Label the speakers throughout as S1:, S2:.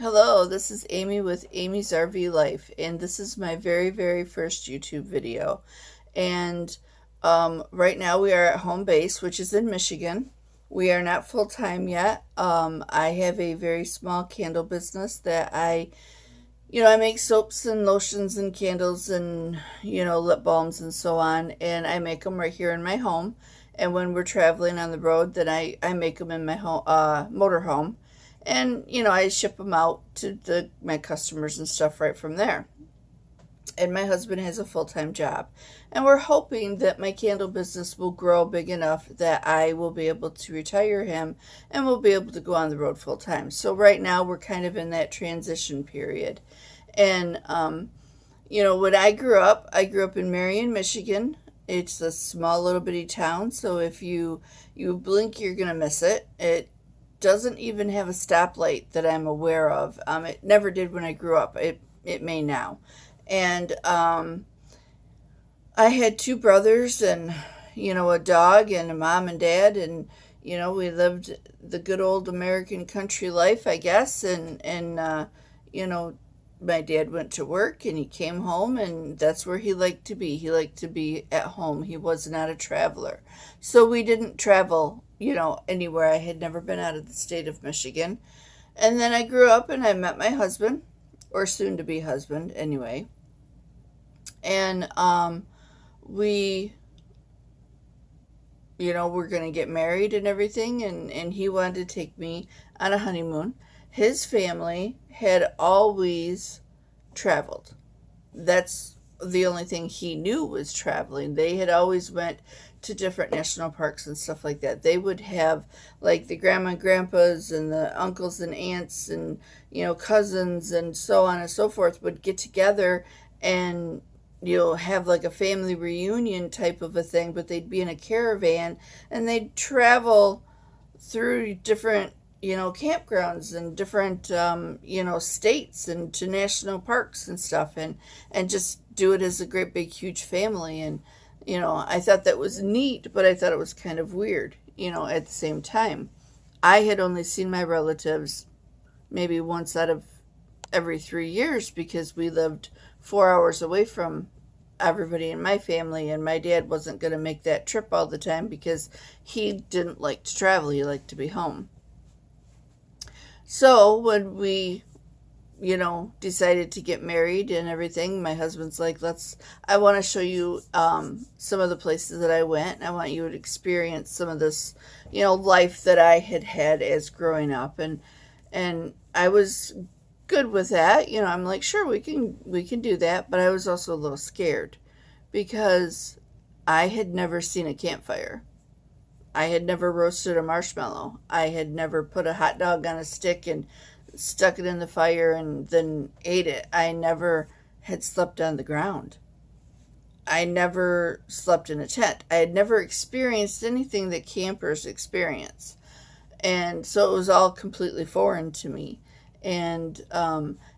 S1: Hello, this is Amy with Amy's RV Life, and this is my very first YouTube video. And right now we are at home base, which is in Michigan. We are not full-time yet. I have a very small candle business that I make soaps and lotions and candles and, lip balms and so on, and I make them right here in my home. And when we're traveling on the road, then I make them in my home, motorhome. And, I ship them out to my customers and stuff right from there. And my husband has a full-time job. And we're hoping that my candle business will grow big enough that I will be able to retire him and we'll be able to go on the road full-time. So right now we're kind of in that transition period. And, when I grew up in Marion, Michigan. It's a small little bitty town, so if you blink, you're gonna miss it. It doesn't even have a stoplight that I'm aware of. It never did when I grew up. It may now. And I had two brothers and, a dog and a mom and dad. And, we lived the good old American country life, I guess. And my dad went to work and he came home, and that's where he liked to be. He liked to be at home. He was not a traveler. So we didn't travel, anywhere. I had never been out of the state of Michigan. And then I grew up and I met my husband, or soon to be husband, anyway. And we, we're going to get married and everything. And he wanted to take me on a honeymoon. His family had always traveled. That's the only thing he knew was traveling. They had always went to different national parks and stuff like that. They would have like the grandma and grandpas and the uncles and aunts and cousins and so on and so forth would get together and have like a family reunion type of a thing, but they'd be in a caravan and they'd travel through different campgrounds and different states and to national parks and stuff, and just do it as a great big huge family. And I thought that was neat, but I thought it was kind of weird at the same time. I had only seen my relatives maybe once out of every 3 years because we lived 4 hours away from everybody in my family, and my dad wasn't going to make that trip all the time because he didn't like to travel. He liked to be home. So when we, decided to get married and everything, my husband's like, I want to show you some of the places that I went. I want you to experience some of this, life that I had had as growing up. And I was good with that. I'm like, sure, we can do that. But I was also a little scared because I had never seen a campfire. I had never roasted a marshmallow. I had never put a hot dog on a stick and stuck it in the fire and then ate it. I never had slept on the ground. I never slept in a tent. I had never experienced anything that campers experience. And so it was all completely foreign to me. And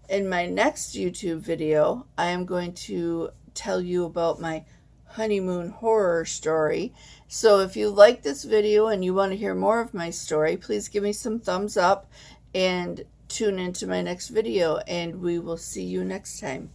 S1: in my next YouTube video, I am going to tell you about my honeymoon horror story. So if you like this video and you want to hear more of my story, please give me some thumbs up and tune into my next video, and we will see you next time.